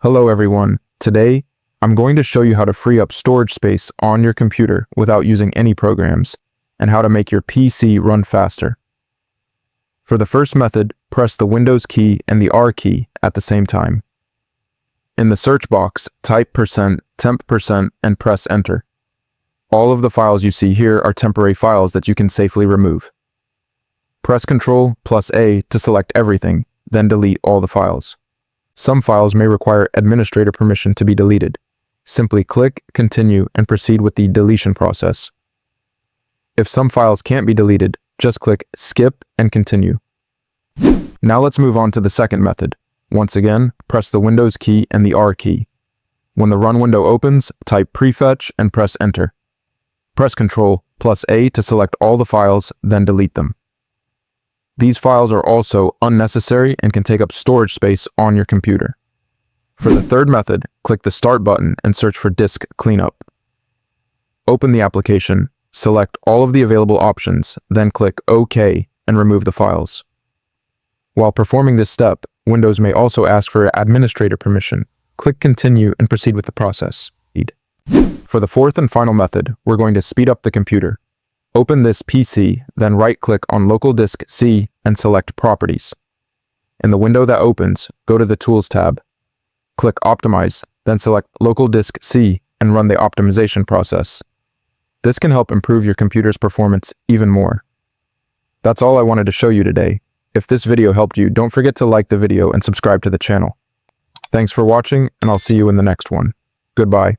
Hello everyone. Today, I'm going to show you how to free up storage space on your computer without using any programs, and how to make your PC run faster. For the first method, press the Windows key and the R key at the same time. In the search box, type %temp% and press enter. All of the files you see here are temporary files that you can safely remove. Press Ctrl+A to select everything, then delete all the files. Some files may require administrator permission to be deleted. Simply click Continue and proceed with the deletion process. If some files can't be deleted, just click Skip and Continue. Now let's move on to the second method. Once again, press the Windows key and the R key. When the Run window opens, type Prefetch and press Enter. Press Ctrl+A to select all the files, then delete them. These files are also unnecessary and can take up storage space on your computer. For the third method, click the Start button and search for Disk Cleanup. Open the application, select all of the available options, then click OK and remove the files. While performing this step, Windows may also ask for administrator permission. Click Continue and proceed with the process. For the fourth and final method, we're going to speed up the computer. Open this PC, then right-click on Local Disk C and select Properties. In the window that opens, go to the Tools tab. Click Optimize, then select Local Disk C and run the optimization process. This can help improve your computer's performance even more. That's all I wanted to show you today. If this video helped you, don't forget to like the video and subscribe to the channel. Thanks for watching, and I'll see you in the next one. Goodbye.